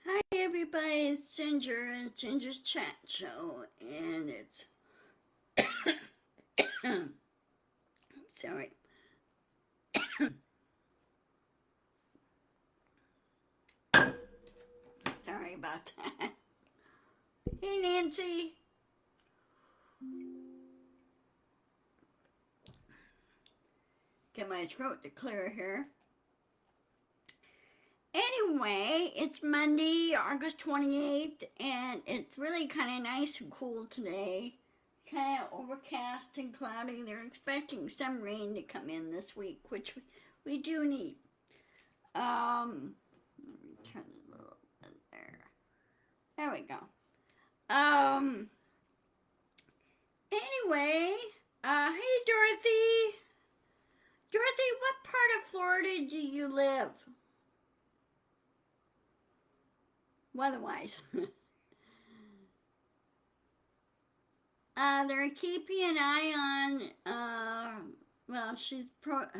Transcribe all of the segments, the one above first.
Hi everybody, it's Ginger and Ginger's Chat Show, and it's sorry, sorry about that. Hey Nancy, get my throat to clear here. Anyway, it's Monday, August 28th, and it's really kind of nice and cool today. Kind of overcast and cloudy. They're expecting some rain to come in this week, which we do need. Let me turn this a little bit there. There we go. Um, Anyway, hey Dorothy. Dorothy, what part of Florida do you live? Weather-wise. They're keeping an eye on, well, she's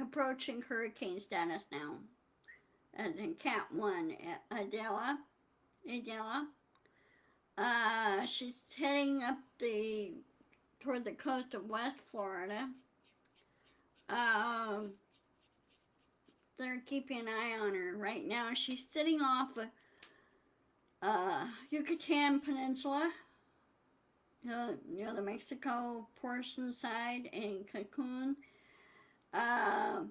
approaching hurricane status now. As in Cat 1, Adela. Adela. She's heading up toward the coast of West Florida. Um, they're keeping an eye on her right now. She's sitting off Yucatan Peninsula, the Mexico portion side, and Cancun. Uh,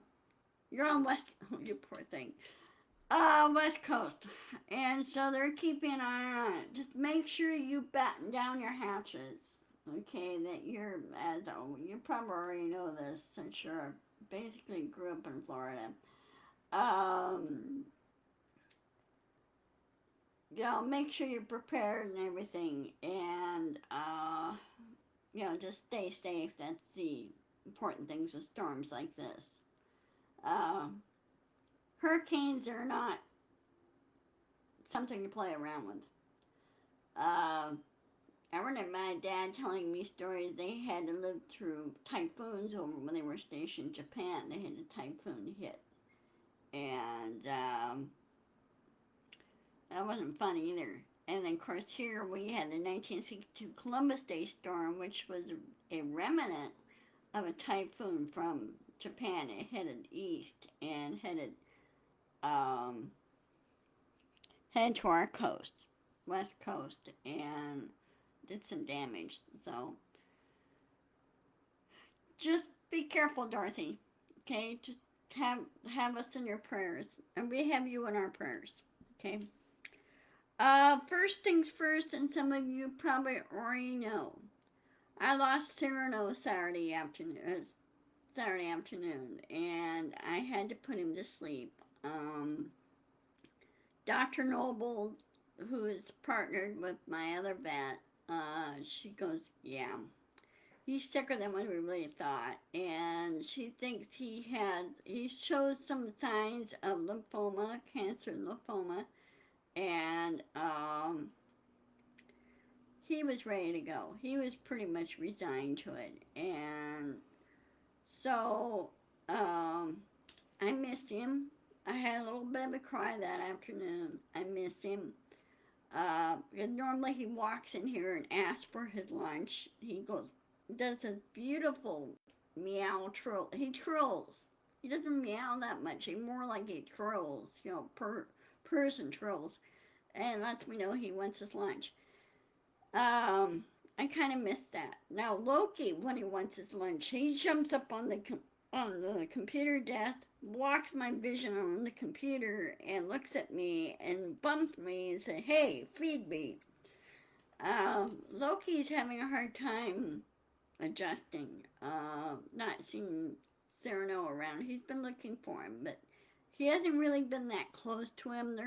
you're on West. Oh, you poor thing. West Coast, and so they're keeping an eye on it. Just make sure you batten down your hatches. Okay, that you probably already know this since you're basically grew up in Florida. Um, make sure you're prepared and everything, and just stay safe. That's the important things with storms like this. Uh, Hurricanes are not something to play around with. I remember my dad telling me stories. They had to live through typhoons over when they were stationed in Japan. They had a typhoon hit, and that wasn't fun either. And then, of course, here we had the 1962 Columbus Day storm, which was a remnant of a typhoon from Japan. It headed east and um, headed to our coast, west coast, and did some damage. So just be careful, Dorothy. Okay, just have us in your prayers, and we have you in our prayers. Okay. First things first, and some of you probably already know. I lost Cyrano Saturday afternoon, and I had to put him to sleep. Dr. Noble, who is partnered with my other vet, she goes, yeah, he's sicker than what we really thought, and she thinks he shows some signs of lymphoma, cancer lymphoma, and he was ready to go. He was pretty much resigned to it, and so I missed him. I had a little bit of a cry that afternoon. I missed him. Normally he walks in here and asks for his lunch. He does this beautiful meow trill. He trills. He doesn't meow that much. He more like he trills, purrs and trills, and lets me know he wants his lunch. I kind of missed that. Now Loki, when he wants his lunch, he jumps up on the computer desk, blocks my vision on the computer, and looks at me and bumps me and says, "Hey, feed me." Loki's having a hard time adjusting, not seeing Cyrano around. He's been looking for him, but he hasn't really been that close to him.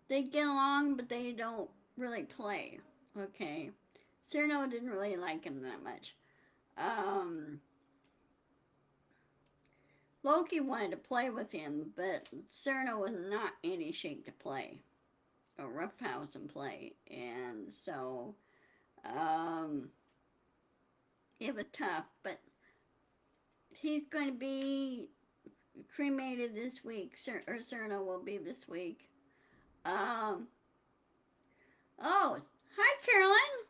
They get along, but they don't really play. Okay. Cyrano didn't really like him that much. Um, Loki wanted to play with him, but Cyrano was not in any shape to play or roughhouse and play. And so um, it was tough, but he's going to be cremated this week. Or Serna will be this week. Um, oh, hi, Carolyn.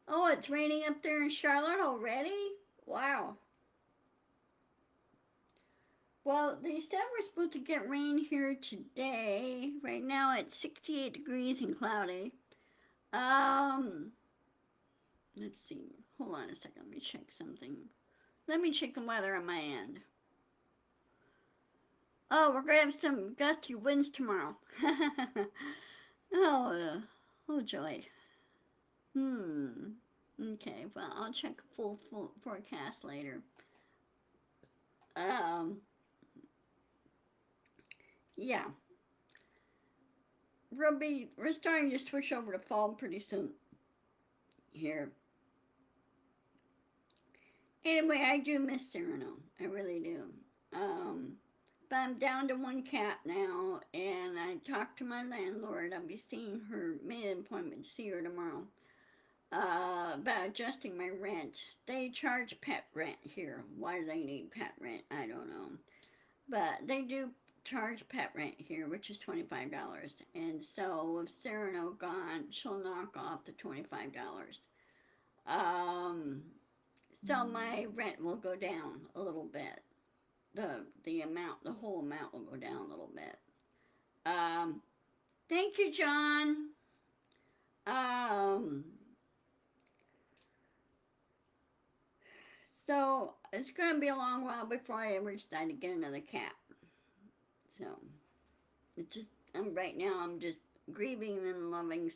Oh, it's raining up there in Charlotte already? Wow. Well, they said we're supposed to get rain here today. Right now it's 68 degrees and cloudy. Um, let's see. Hold on a second. Let me check something. Let me check the weather on my end. Oh, we're gonna have some gusty winds tomorrow. Oh joy. Okay, well, I'll check full forecast later. Um, yeah. We're starting to switch over to fall pretty soon here. Anyway, I do miss Cyrano. I really do. But I'm down to one cat now, and I talked to my landlord. I'll be seeing her, made an appointment to see her tomorrow, about adjusting my rent. They charge pet rent here. Why do they need pet rent? I don't know. But they do charge pet rent here, which is $25. And so with Cyrano gone, she'll knock off the $25. So my rent will go down a little bit. The whole amount will go down a little bit. Thank you, John. So it's going to be a long while before I ever decide to get another cat. So it's just right now I'm just grieving and loving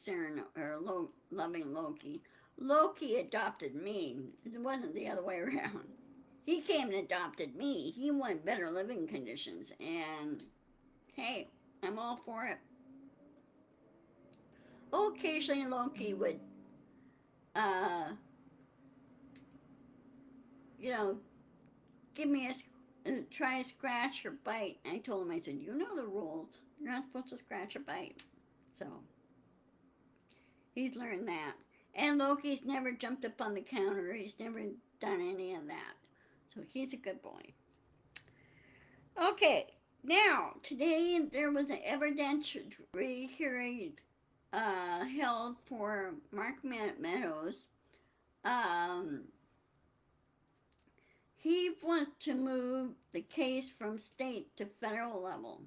loving Loki. Loki adopted me. It wasn't the other way around. He came and adopted me. He wanted better living conditions, and hey, I'm all for it. Occasionally Loki would, uh, you know, give me try a scratch or bite. I told him, I said, you know the rules. You're not supposed to scratch or bite. So he's learned that. And Loki's never jumped up on the counter. He's never done any of that. So he's a good boy. Okay, now, today there was an evidentiary hearing held for Mark Meadows. He wants to move the case from state to federal level,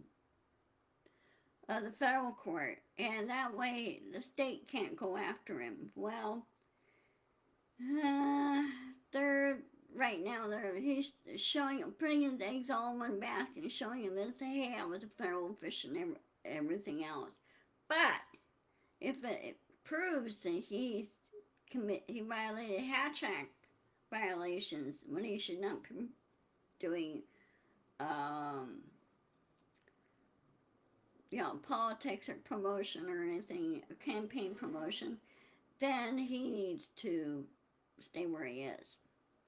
the federal court, and that way the state can't go after him. Well, they're right now he's putting his eggs all in one basket and showing him this. Hey, I was a federal official and everything else. But if it proves that he violated Hatch Act violations when he should not be doing, politics or promotion or anything, campaign promotion, then he needs to stay where he is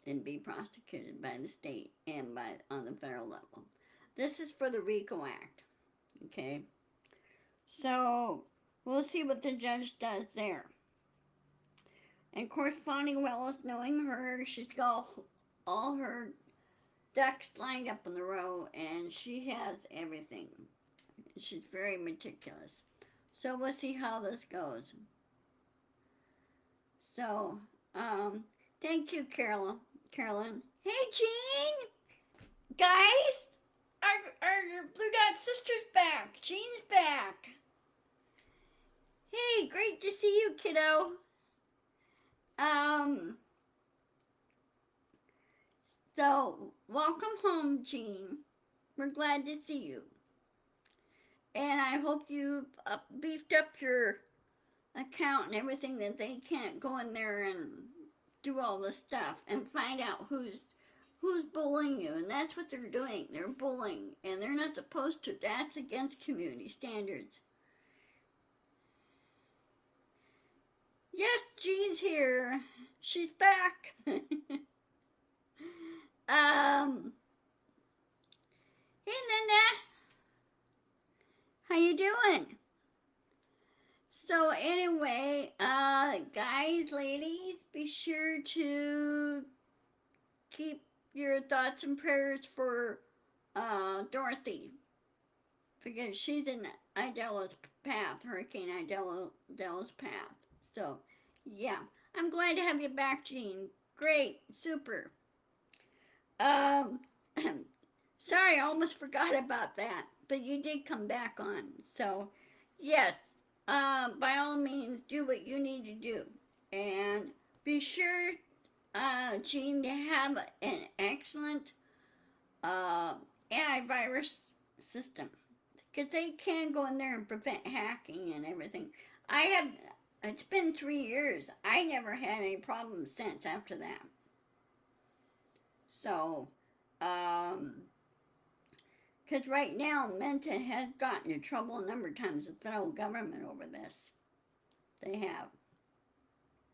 and be prosecuted by the state and on the federal level. This is for the RICO Act. Okay, so we'll see what the judge does there. And of course, Fonnie Willis, knowing her, she's got all her ducks lined up in the row, and she has everything. She's very meticulous. So we'll see how this goes. So, thank you, Carolyn. Hey, Jean! Guys! Our Blue Dot sister's back. Jean's back. Hey, great to see you, kiddo. So, welcome home, Jean. We're glad to see you. And I hope you beefed up your account and everything, that they can't go in there and do all this stuff and find out who's bullying you. And that's what they're doing. They're bullying, and they're not supposed to. That's against community standards. Yes, Jean's here. She's back. Hey, Linda. How you doing? So anyway, guys, ladies, be sure to keep your thoughts and prayers for Dorothy, because she's in Idola's path, Hurricane Idola's path. So, yeah, I'm glad to have you back, Jean. Great, super. Um, sorry, I almost forgot about that, but you did come back on. So, yes, by all means, do what you need to do, and be sure, Jean, to have an excellent uh, antivirus system because they can go in there and prevent hacking and everything. I have. It's been 3 years. I never had any problems since after that. So, because right now, Menta has gotten in trouble a number of times with the federal government over this. They have.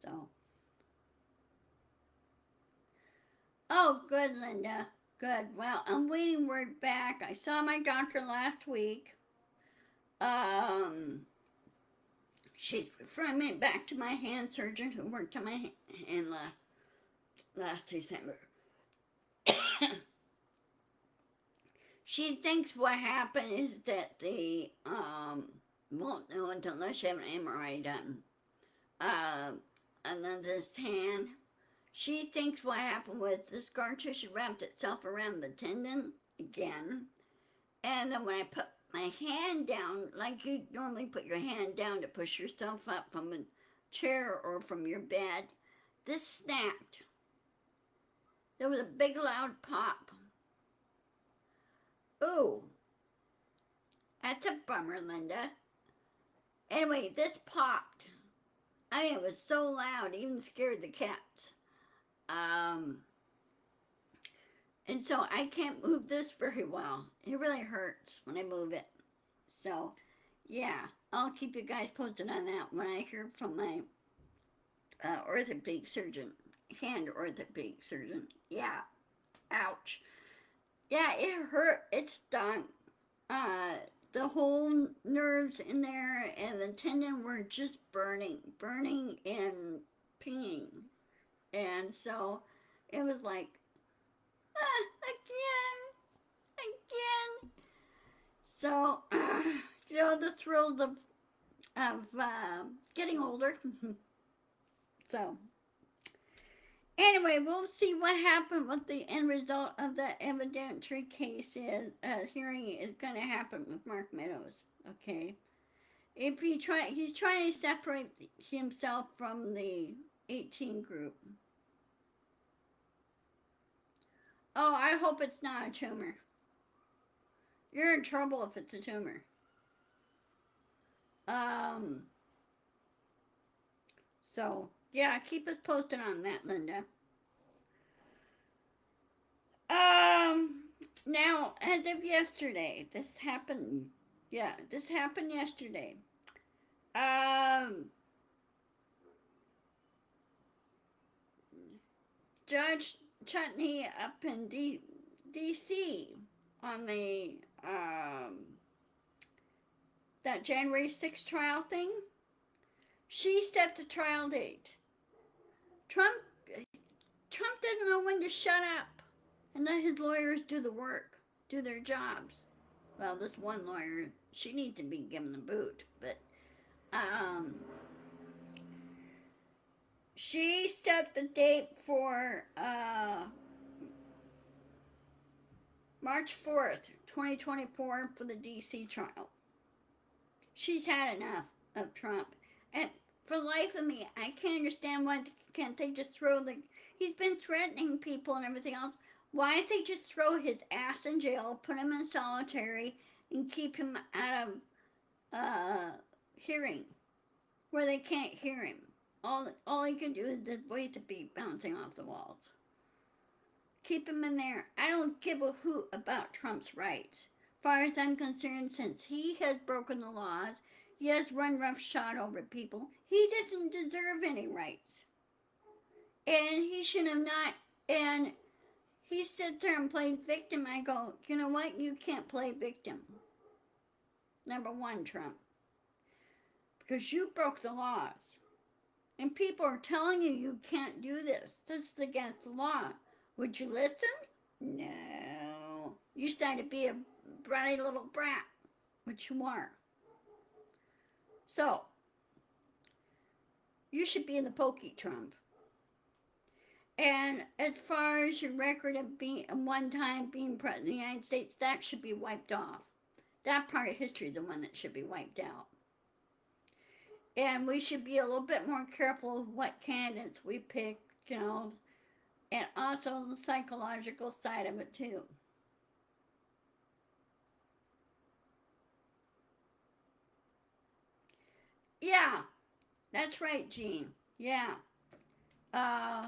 So. Oh, good, Linda. Good. Well, I'm waiting word back. I saw my doctor last week. Um, she's referring me back to my hand surgeon who worked on my hand last December. She thinks what happened is that they won't know unless you have an MRI done. And then this hand, she thinks what happened was the scar tissue wrapped itself around the tendon again. And then when I put my hand down, like you normally put your hand down to push yourself up from a chair or from your bed, this snapped. There was a big loud pop. Ooh, that's a bummer, Linda. Anyway, this popped. I mean, it was so loud, it even scared the cats. And so I can't move this very well. It really hurts when I move it. So, yeah, I'll keep you guys posted on that when I hear from my orthopedic surgeon, hand orthopedic surgeon. Yeah, ouch. Yeah, it hurt. It stung. The whole nerves in there and the tendon were just burning and pinging. And so it was like, again. So, the thrills of getting older. So, anyway, we'll see what happened. What the end result of the evidentiary case is. Hearing is going to happen with Mark Meadows. Okay, if he's trying to separate himself from the 18 group. Oh, I hope it's not a tumor. You're in trouble if it's a tumor. So, yeah, keep us posted on that, Linda. Now, as of yesterday, this happened. Yeah, this happened yesterday. Judge Chutney up in D.C. on the that January 6th trial thing. She set the trial date. Trump doesn't know when to shut up and let his lawyers do the work, do their jobs. Well, this one lawyer, she needs to be given the boot, but she set the date for March 4th, 2024 for the DC trial. She's had enough of Trump. And for the life of me, I can't understand why can't they just throw he's been threatening people and everything else. Why don't they just throw his ass in jail, put him in solitary, and keep him out of hearing, where they can't hear him? All he can do is his voice to be bouncing off the walls. Keep him in there. I don't give a hoot about Trump's rights. As far as I'm concerned, since he has broken the laws, he has run roughshod over people, he doesn't deserve any rights. And he should have not. And he sits there and plays victim. I go, you know what? You can't play victim. Number one, Trump. Because you broke the laws. And people are telling you can't do this. This is against the law. Would you listen? No. You decide to be a bratty little brat, which you are. So, you should be in the pokey, Trump. And as far as your record of being one time being president of the United States, that should be wiped off. That part of history is the one that should be wiped out. And we should be a little bit more careful of what candidates we pick, you know, and also the psychological side of it too. Yeah, that's right, Gene. Yeah. Uh,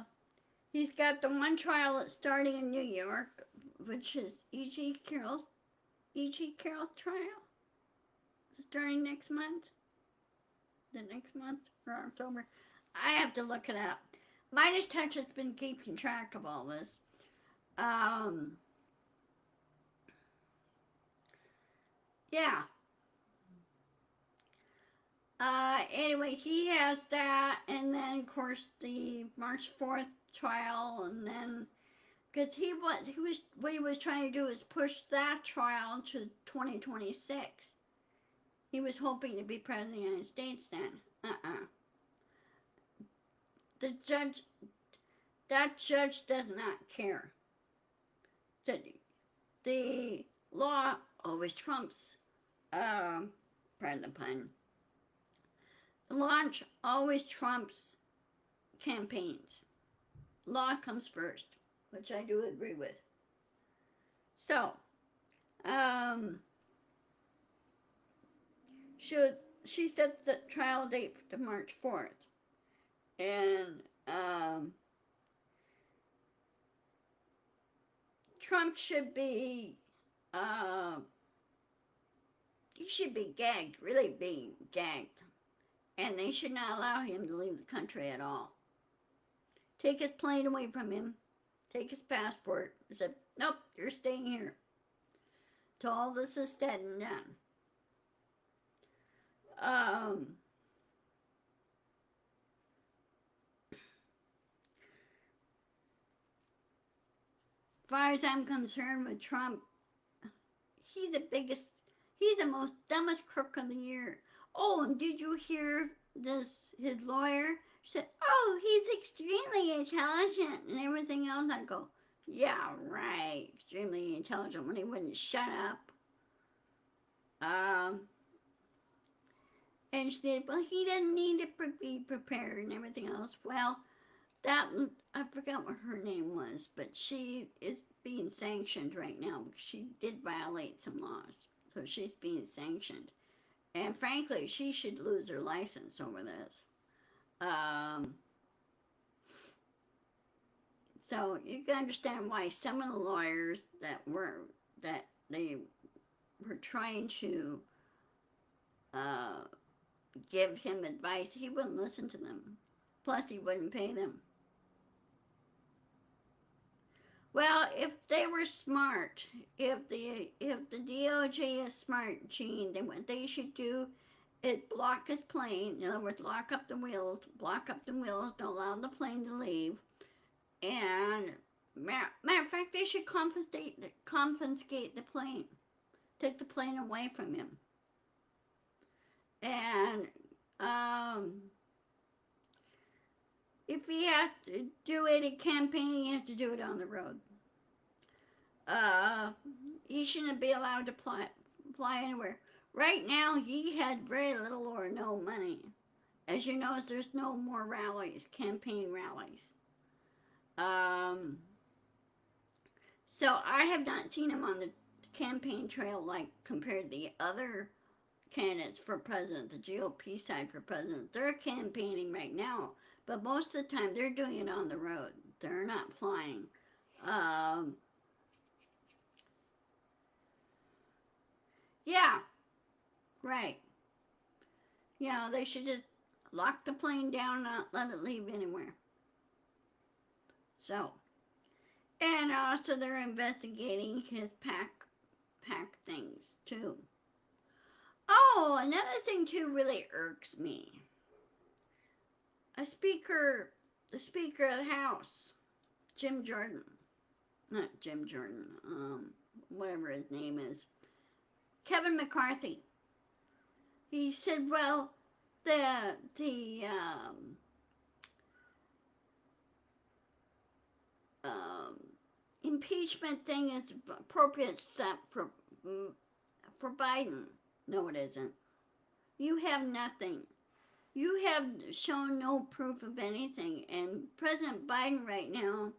he's got the one trial that's starting in New York, which is E.G. Carroll's trial. Starting next month. The next month or October. I have to look it up. Midas Touch has been keeping track of all this. Um, yeah. Anyway, he has that, and then of course the March 4th trial, and then because what he was trying to do is push that trial to 2026. He was hoping to be president of the United States then. The judge, that judge does not care. The law always trumps, pardon the pun, the law always trumps campaigns. Law comes first, which I do agree with. So, she set the trial date to March 4th. And, Trump should be, he should be gagged, really be gagged. And they should not allow him to leave the country at all. Take his plane away from him, take his passport, and said, nope, you're staying here till all this is said and done. As far as I'm concerned with Trump, he's the most dumbest crook of the year. Oh, and did you hear this? His lawyer said, oh, he's extremely intelligent and everything else. I go, yeah, right, extremely intelligent, when he wouldn't shut up. And she said, well, he doesn't need to be prepared and everything else. Well, I forgot what her name was, but she is being sanctioned right now because she did violate some laws. So she's being sanctioned. And frankly, she should lose her license over this. So you can understand why some of the lawyers that they were trying to give him advice, he wouldn't listen to them. Plus, he wouldn't pay them. Well, if they were smart, if the DOJ is smart, Gene, then what they should do is block his plane. In other words, block up the wheels, don't allow the plane to leave. And matter of fact, they should confiscate the plane, take the plane away from him. And if he has to do any campaigning, he has to do it on the road. He shouldn't be allowed to fly anywhere. Right now, he had very little or no money. As you know, there's no more rallies, campaign rallies. So I have not seen him on the campaign trail like compared to the other candidates for president, the GOP side for president. They're campaigning right now, but most of the time they're doing it on the road. They're not flying. Yeah, right. Yeah, they should just lock the plane down, not let it leave anywhere. So, and also they're investigating his PAC things too. Oh, another thing too really irks me. The Speaker of the House, Jim Jordan, not Jim Jordan. whatever his name is, Kevin McCarthy. He said, well, the um, impeachment thing is appropriate step for Biden. No, it isn't. You have nothing. You have shown no proof of anything, and President Biden right now.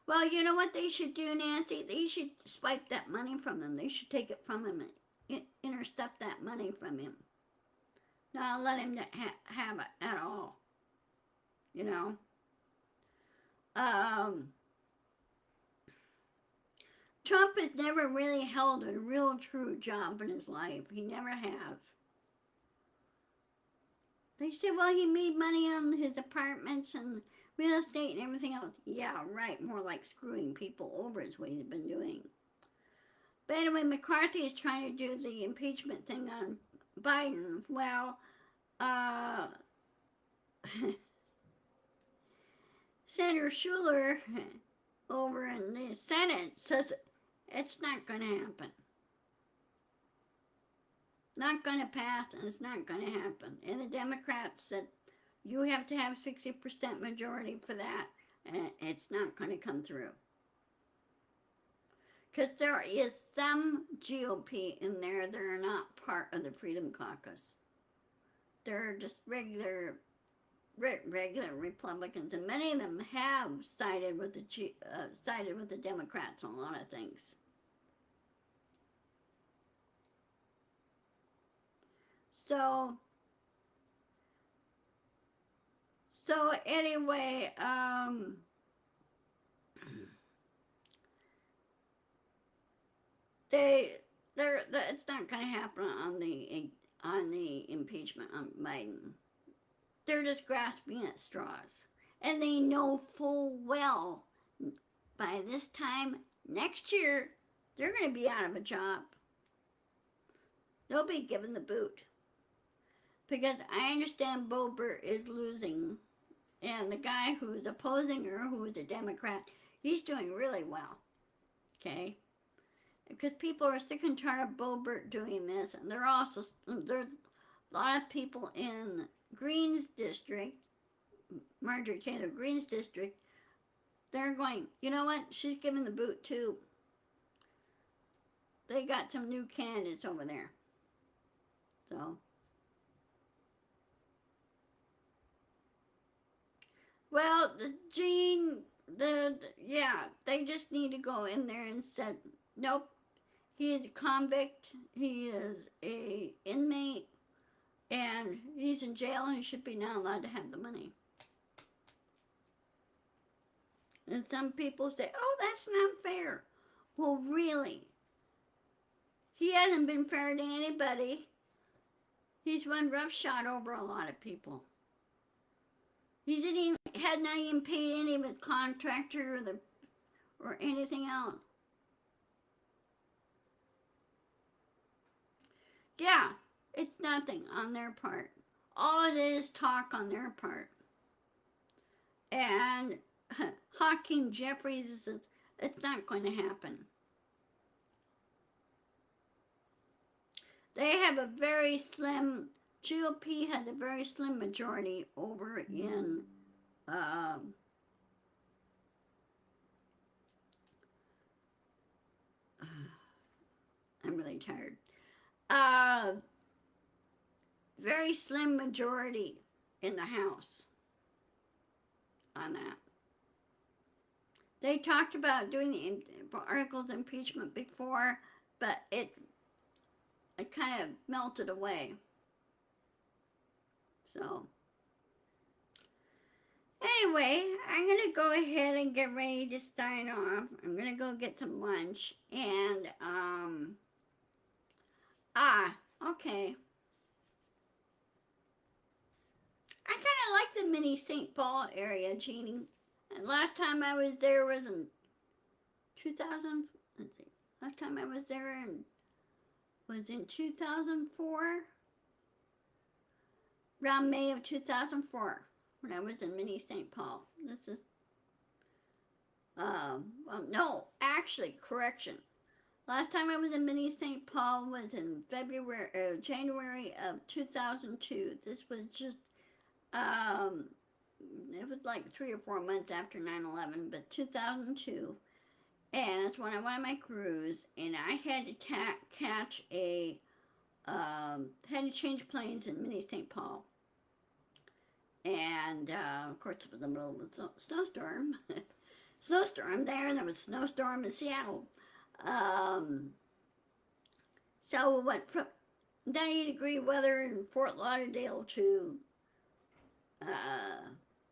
Well, you know what they should do, Nancy? They should swipe that money from them. They should take it from him and intercept that money from him. Not let him have it at all. You know? Trump has never really held a real true job in his life. He never has. They say, well, he made money on his apartments and real estate and everything else. Yeah, right. More like screwing people over is what he's been doing. But anyway, McCarthy is trying to do the impeachment thing on Biden. Well, Senator Schumer over in the Senate says it's not going to happen. Not going to pass, and it's not going to happen. And the Democrats said, you have to have 60% majority for that, and it's not going to come through. Because there is some GOP in there that are not part of the Freedom Caucus. They're just regular Republicans, and many of them have sided with the Democrats on a lot of things. So anyway, it's not going to happen on the impeachment on Biden. They're just grasping at straws, and they know full well by this time next year they're going to be out of a job. They'll be given the boot. Because I understand Boebert is losing, and the guy who's opposing her, who is a Democrat, he's doing really well. Okay? Because people are sick and tired of Boebert doing this, and there's a lot of people in Green's district, Marjorie Taylor Greene's district, they're going, you know what? She's giving the boot too. They got some new candidates over there. So. Well, they just need to go in there and say, nope, he is a convict, he is a inmate, and he's in jail and he should be not allowed to have the money. And some people say, oh, that's not fair. Well, really? He hasn't been fair to anybody. He's run roughshod over a lot of people. He had not even paid any of his contractor or anything else. Yeah, it's nothing on their part. All it is talk on their part. And Hakeem Jeffries says it's not going to happen. They have a very slim, GOP has a very slim majority over in I'm really tired. Very slim majority in the House on that. They talked about doing the articles of impeachment before, but it kind of melted away. So, anyway, I'm going to go ahead and get ready to sign off. I'm going to go get some lunch. And, okay. I kind of like the mini St. Paul area, Jeannie. And last time I was there was in 2000, let's see. Last time I was there was in 2004. Around May of 2004, when I was in mini St. Paul. Well, no, actually, correction. Last time I was in Mini St. Paul was in January of 2002. This was just, um, it was like 3 or 4 months after 9/11, but 2002. And that's when I went on my cruise, and I had to catch had to change planes in Mini St. Paul. And, of course, it was in the middle of a snowstorm. Snowstorm there, and there was a snowstorm in Seattle. Um, so we went from 90-degree weather in Fort Lauderdale to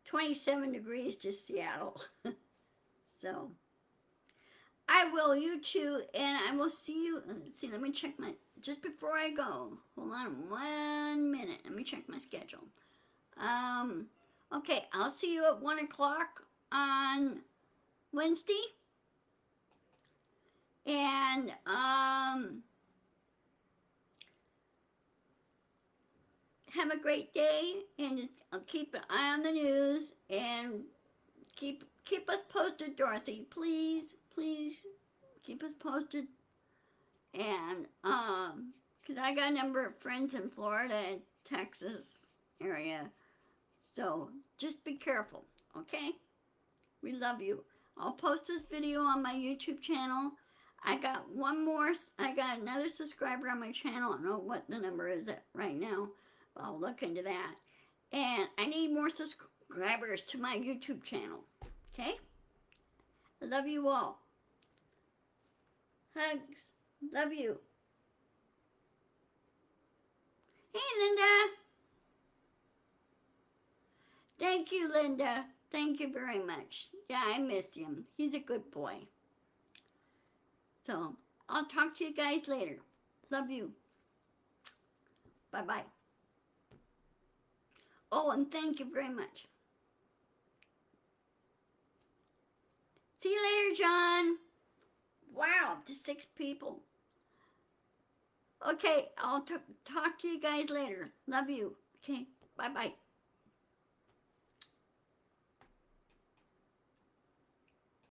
27 degrees to Seattle. So I will, you too, and I will see you. Let's see, let me check just before I go. Hold on 1 minute. Let me check my schedule. Okay, I'll see you at 1 o'clock on Wednesday. And, have a great day, and I'll keep an eye on the news, and keep us posted, Dorothy. Please, please keep us posted. And, because I got a number of friends in Florida and Texas area. So just be careful, okay? We love you. I'll post this video on my YouTube channel. I got another subscriber on my channel. I don't know what the number is right now. I'll look into that. And I need more subscribers to my YouTube channel. Okay? I love you all. Hugs. Love you. Hey, Linda. Thank you, Linda. Thank you very much. Yeah, I missed him. He's a good boy. So, I'll talk to you guys later. Love you. Bye-bye. Oh, and thank you very much. See you later, John. Wow, just 6 people. Okay, I'll talk to you guys later. Love you. Okay, bye-bye.